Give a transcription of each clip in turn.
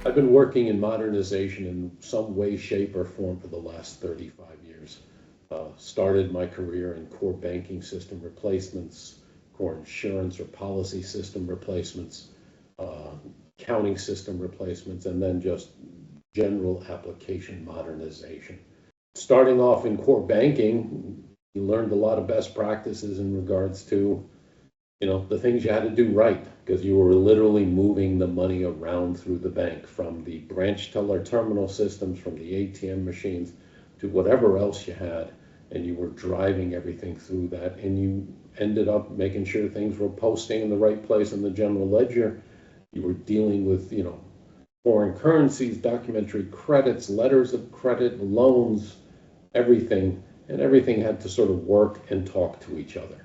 I've been working in modernization in some way, shape, or form for the last 35 years. Started my career in core banking system replacements, core insurance or policy system replacements, accounting system replacements, and then just general application modernization. Starting off in core banking, you learned a lot of best practices in regards to, the things you had to do right, because you were literally moving the money around through the bank from the branch teller terminal systems, from the ATM machines to whatever else you had, and you were driving everything through that, and you ended up making sure things were posting in the right place in the general ledger. You were dealing with, foreign currencies, documentary credits, letters of credit, loans, everything, and everything had to sort of work and talk to each other.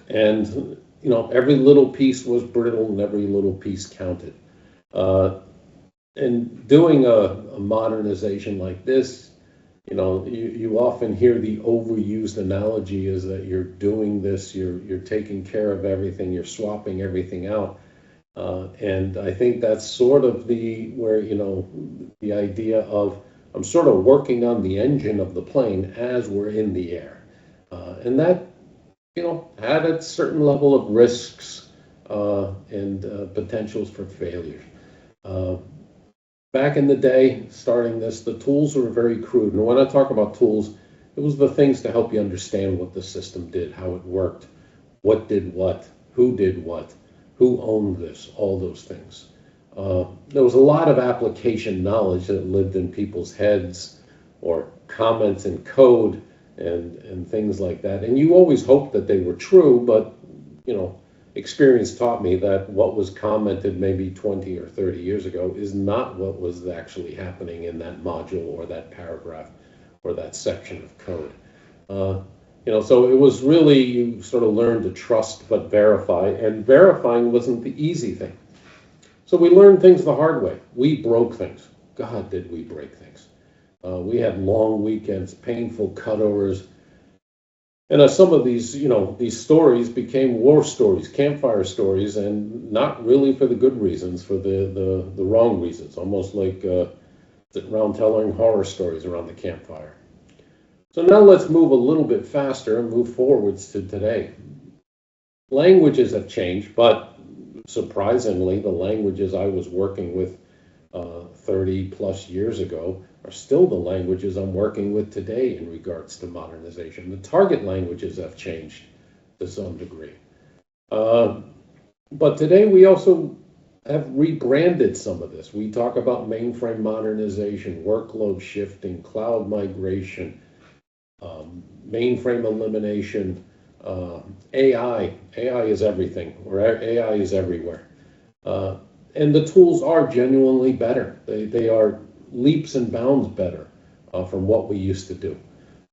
And, every little piece was brittle and every little piece counted. And doing a modernization like this, you often hear the overused analogy is that you're doing this, you're taking care of everything, you're swapping everything out. And I think that's sort of the idea of I'm sort of working on the engine of the plane as we're in the air. And that, had a certain level of risks and potentials for failure. Back in the day, starting this, the tools were very crude. And when I talk about tools, it was the things to help you understand what the system did, how it worked, what did what, who owned this, all those things. There was a lot of application knowledge that lived in people's heads, or comments in code and things like that. And you always hoped that they were true, but, experience taught me that what was commented maybe 20 or 30 years ago is not what was actually happening in that module or that paragraph or that section of code. So it was really, you sort of learned to trust but verify, and verifying wasn't the easy thing. So we learned things the hard way. We broke things. God, did we break things. We had long weekends, painful cutovers. And some of these, these stories became war stories, campfire stories, and not really for the good reasons, for the wrong reasons, almost like around telling horror stories around the campfire. So now let's move a little bit faster and move forwards to today. Languages have changed, but surprisingly, the languages I was working with 30 plus years ago are still the languages I'm working with today in regards to modernization. The target languages have changed to some degree. But today we also have rebranded some of this. We talk about mainframe modernization, workload shifting, cloud migration, mainframe elimination, AI. AI is everything, or AI is everywhere. And the tools are genuinely better. They are leaps and bounds better from what we used to do.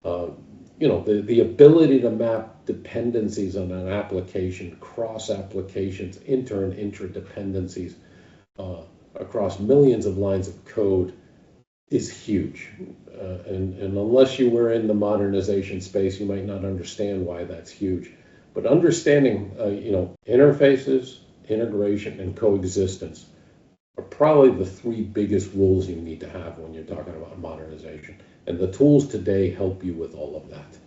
The ability to map dependencies on an application, cross applications, inter and intra-dependencies across millions of lines of code is huge. And unless you were in the modernization space, you might not understand why that's huge. But understanding, interfaces, integration, and coexistence are probably the three biggest rules you need to have when you're talking about modernization. And the tools today help you with all of that.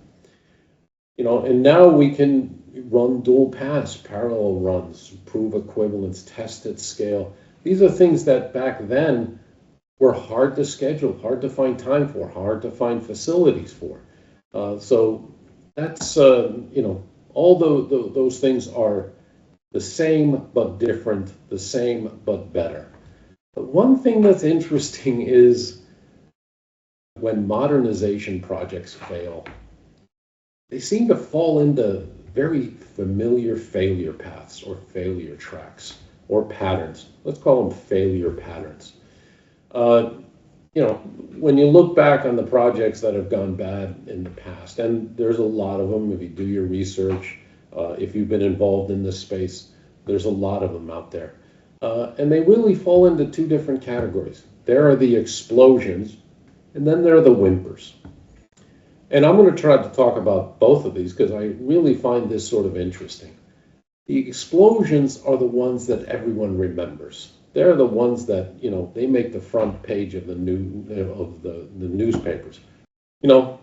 And now we can run dual paths, parallel runs, prove equivalence, test at scale. These are things that back then were hard to schedule, hard to find time for, hard to find facilities for. So that's, all those things are the same but different, the same but better. But one thing that's interesting is when modernization projects fail, they seem to fall into very familiar failure paths or failure tracks or patterns. Let's call them failure patterns. When you look back on the projects that have gone bad in the past, and there's a lot of them, if you do your research, if you've been involved in this space, there's a lot of them out there. And they really fall into two different categories. There are the explosions, and then there are the whimpers. And I'm going to try to talk about both of these because I really find this sort of interesting. The explosions are the ones that everyone remembers. they're the ones that, they make the front page of the newspapers.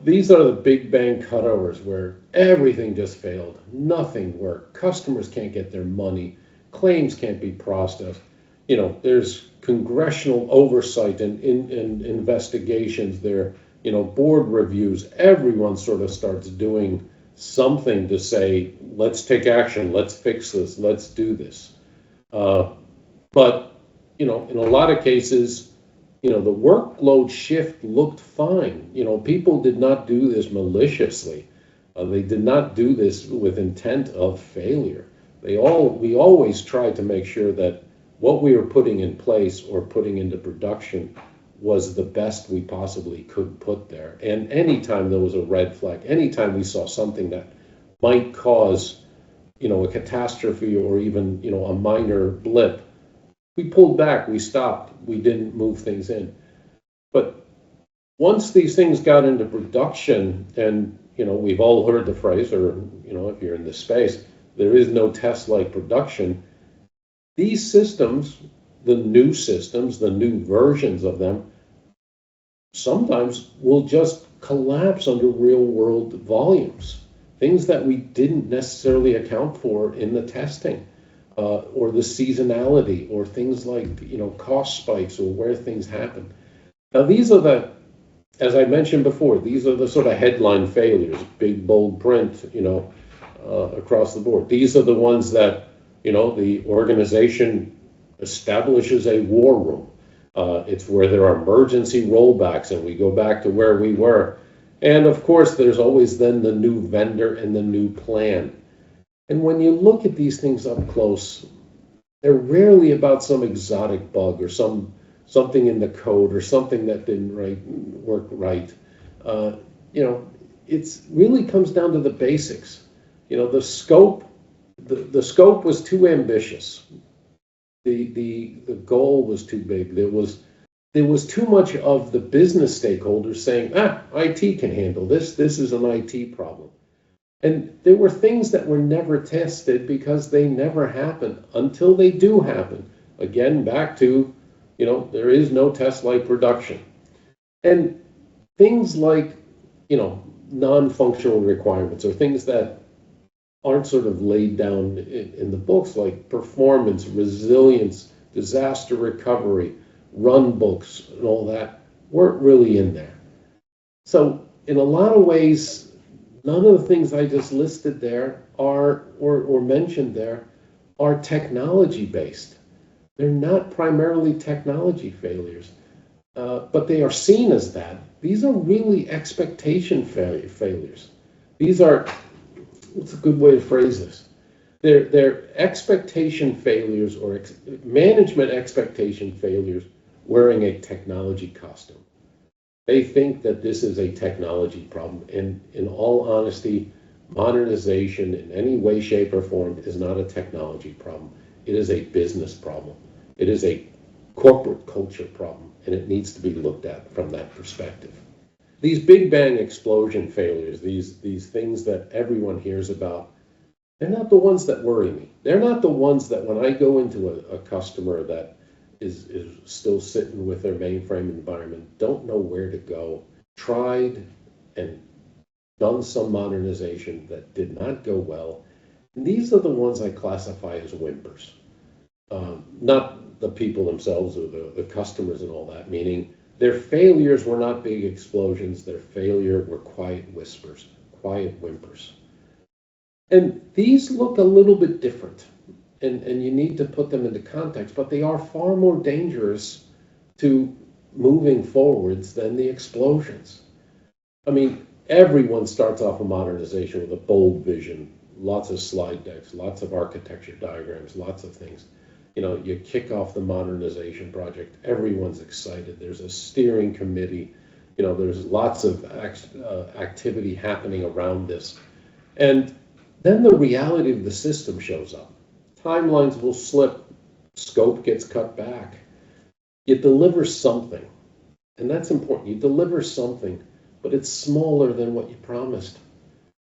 These are the big bang cutovers where everything just failed, nothing worked, customers can't get their money, claims can't be processed. There's congressional oversight and investigations there, board reviews. Everyone sort of starts doing something to say, let's take action, let's fix this, let's do this. But, in a lot of cases, the workload shift looked fine. People did not do this maliciously. They did not do this with intent of failure. We always tried to make sure that what we were putting in place or putting into production was the best we possibly could put there. And anytime there was a red flag, anytime we saw something that might cause, a catastrophe or even, a minor blip, we pulled back, we stopped, we didn't move things in. But once these things got into production, and we've all heard the phrase, or if you're in this space, there is no test like production. These systems, the new versions of them, sometimes will just collapse under real world volumes, things that we didn't necessarily account for in the testing. Or the seasonality, or things like, cost spikes, or where things happen. Now, these are as I mentioned before, these are the sort of headline failures, big, bold print, across the board. These are the ones that, the organization establishes a war room. It's where there are emergency rollbacks, and we go back to where we were. And of course, there's always then the new vendor and the new plan. And when you look at these things up close, they're rarely about some exotic bug or something in the code or something that didn't work right. It really comes down to the basics. The scope was too ambitious. The goal was too big. There was too much of the business stakeholders saying, IT can handle this. This is an IT problem. And there were things that were never tested because they never happen until they do happen. Again, back to, there is no test like production. And things like, non-functional requirements, or things that aren't sort of laid down in the books, like performance, resilience, disaster recovery, run books, and all that, weren't really in there. So in a lot of ways, none of the things I just listed there are, or mentioned there, are technology based. They're not primarily technology failures, but they are seen as that. These are really expectation failures. These are, what's a good way to phrase this? They're expectation failures, or management expectation failures wearing a technology costume. They think that this is a technology problem, and in all honesty, modernization in any way, shape, or form is not a technology problem. It is a business problem. It is a corporate culture problem, and it needs to be looked at from that perspective. These big bang explosion failures, these things that everyone hears about, they're not the ones that worry me. They're not the ones that when I go into a customer that is still sitting with their mainframe environment, don't know where to go, tried and done some modernization that did not go well. And these are the ones I classify as whimpers. Not the people themselves or the customers and all that, meaning their failures were not big explosions. Their failure were quiet whispers, quiet whimpers. And these look a little bit different. And you need to put them into context, but they are far more dangerous to moving forwards than the explosions. I mean, everyone starts off a modernization with a bold vision, lots of slide decks, lots of architecture diagrams, lots of things. You kick off the modernization project, everyone's excited. There's a steering committee, there's lots of activity happening around this. And then the reality of the system shows up. Timelines will slip, scope gets cut back. You deliver something, and that's important. You deliver something, but it's smaller than what you promised.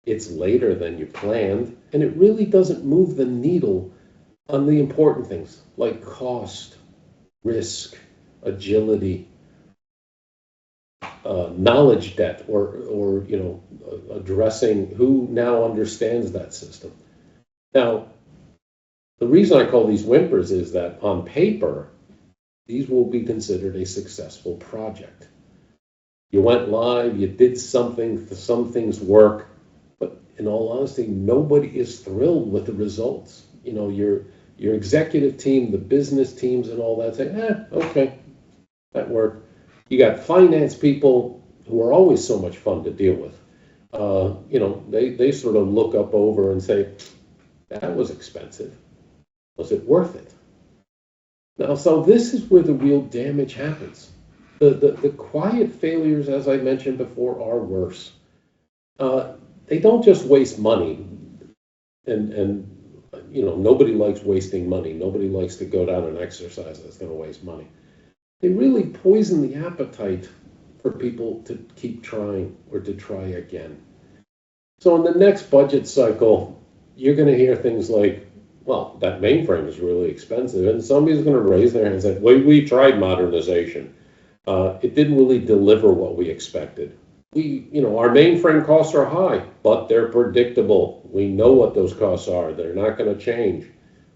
It's later than you planned, and it really doesn't move the needle on the important things like cost, risk, agility, knowledge debt, or addressing who now understands that system. Now, the reason I call these whimpers is that on paper, these will be considered a successful project. You went live, you did something, some things work, but in all honesty, nobody is thrilled with the results. Your executive team, the business teams and all that say, okay, that worked. You got finance people who are always so much fun to deal with. They sort of look up over and say, that was expensive. Was it worth it? Now, so this is where the real damage happens. The quiet failures, as I mentioned before, are worse. They don't just waste money, and nobody likes wasting money. Nobody likes to go down an exercise that's going to waste money. They really poison the appetite for people to keep trying or to try again. So in the next budget cycle, you're going to hear things like, well, that mainframe is really expensive, and somebody's going to raise their hand and say, we tried modernization. It didn't really deliver what we expected. Our mainframe costs are high, but they're predictable. We know what those costs are. They're not going to change,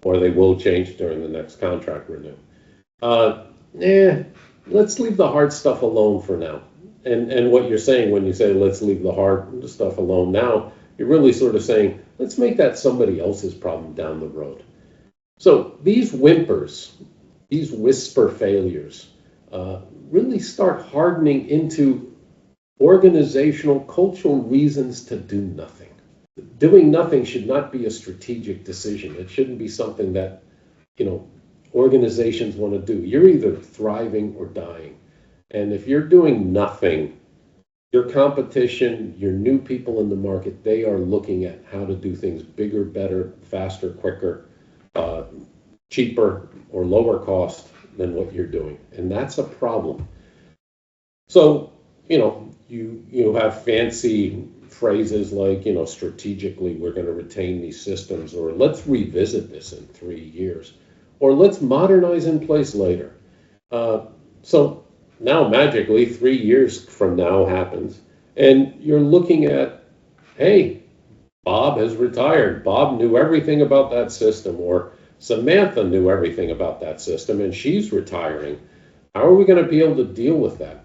or they will change during the next contract renew. Let's leave the hard stuff alone for now. And what you're saying when you say let's leave the hard stuff alone now, you're really sort of saying let's make that somebody else's problem down the road. So these whimpers, these whisper failures, really start hardening into organizational, cultural reasons to do nothing. Doing nothing should not be a strategic decision. It shouldn't be something that, organizations want to do. You're either thriving or dying. And if you're doing nothing, your competition, your new people in the market, they are looking at how to do things bigger, better, faster, quicker, cheaper, or lower cost than what you're doing. And that's a problem. So, you have fancy phrases like, strategically, we're going to retain these systems, or let's revisit this in 3 years, or let's modernize in place later. So now magically 3 years from now happens, and you're looking at, hey, Bob has retired. Bob knew everything about that system, or Samantha knew everything about that system, and she's retiring. How are we going to be able to deal with that?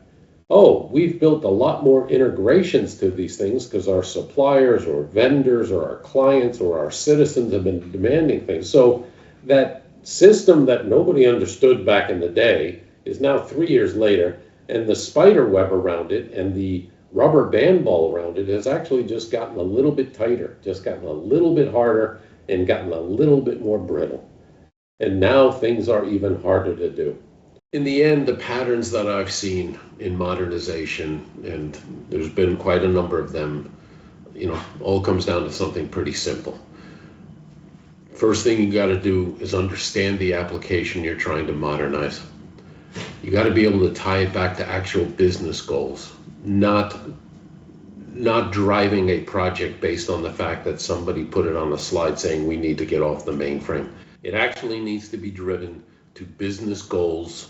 Oh, we've built a lot more integrations to these things because our suppliers or vendors or our clients or our citizens have been demanding things. So that system that nobody understood back in the day is now 3 years later, and the spider web around it and the rubber band ball around it has actually just gotten a little bit tighter, just gotten a little bit harder, and gotten a little bit more brittle. And now things are even harder to do. In the end, the patterns that I've seen in modernization, and there's been quite a number of them, all comes down to something pretty simple. First thing you got to do is understand the application you're trying to modernize. You got to be able to tie it back to actual business goals, not driving a project based on the fact that somebody put it on a slide saying we need to get off the mainframe. It actually needs to be driven to business goals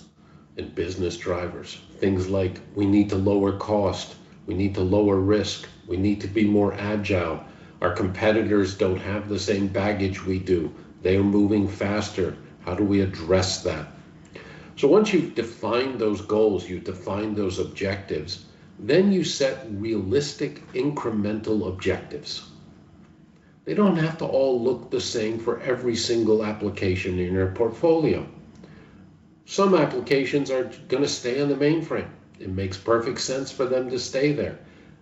and business drivers. Things like we need to lower cost, we need to lower risk, we need to be more agile. Our competitors don't have the same baggage we do. They are moving faster. How do we address that? So once you've defined those goals, you've defined those objectives, then you set realistic incremental objectives. They don't have to all look the same for every single application in your portfolio. Some applications are going to stay on the mainframe. It makes perfect sense for them to stay there.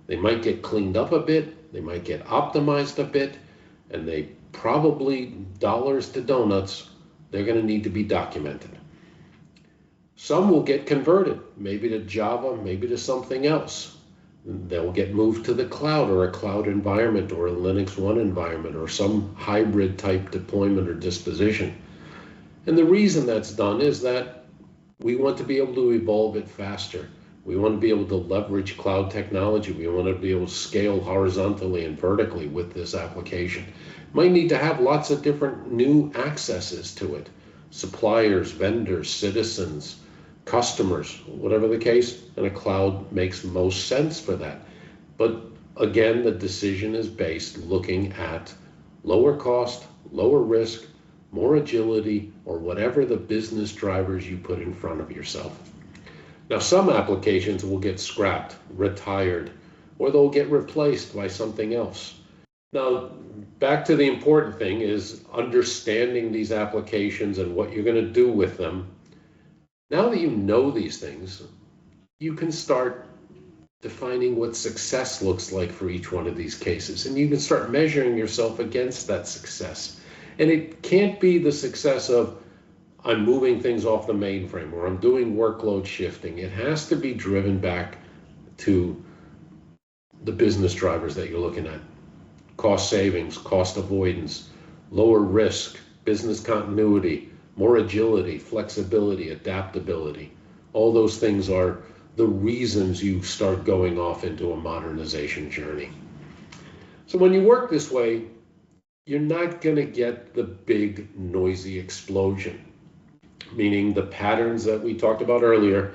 They might get cleaned up a bit, they might get optimized a bit, and they probably, dollars to donuts, they're going to need to be documented. Some will get converted, maybe to Java, maybe to something else. They'll get moved to the cloud or a cloud environment or a Linux One environment or some hybrid type deployment or disposition. And the reason that's done is that we want to be able to evolve it faster. We want to be able to leverage cloud technology. We want to be able to scale horizontally and vertically with this application. Might need to have lots of different new accesses to it. suppliers, vendors, citizens, customers, whatever the case, and a cloud makes most sense for that. But again, the decision is based looking at lower cost, lower risk, more agility, or whatever the business drivers you put in front of yourself. Now, some applications will get scrapped, retired, or they'll get replaced by something else. Now, back to the important thing is understanding these applications and what you're going to do with them. Now that you know these things, you can start defining what success looks like for each one of these cases, and you can start measuring yourself against that success. And it can't be the success of I'm moving things off the mainframe or I'm doing workload shifting. It has to be driven back to the business drivers that you're looking at. Cost savings, cost avoidance, lower risk, business continuity, more agility, flexibility, adaptability. All those things are the reasons you start going off into a modernization journey. So when you work this way, you're not going to get the big noisy explosion, meaning the patterns that we talked about earlier,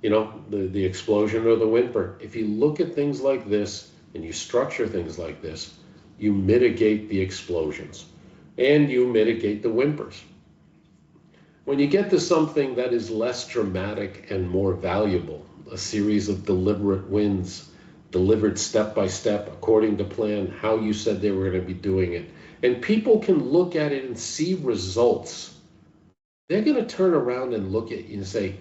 the explosion or the whimper. If you look at things like this and you structure things like this, you mitigate the explosions and you mitigate the whimpers. When you get to something that is less dramatic and more valuable, a series of deliberate wins, delivered step by step, according to plan, how you said they were going to be doing it, and people can look at it and see results, they're going to turn around and look at you and say,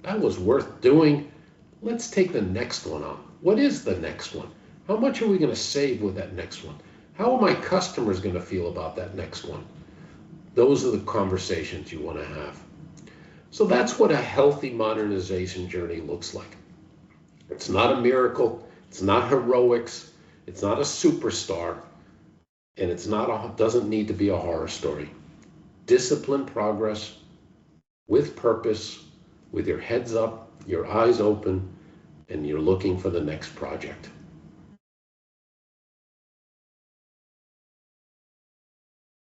that was worth doing. Let's take the next one on. What is the next one? How much are we going to save with that next one? How are my customers going to feel about that next one? Those are the conversations you want to have. So that's what a healthy modernization journey looks like. It's not a miracle. It's not heroics. It's not a superstar. And doesn't need to be a horror story. Disciplined progress with purpose, with your heads up, your eyes open, and you're looking for the next project.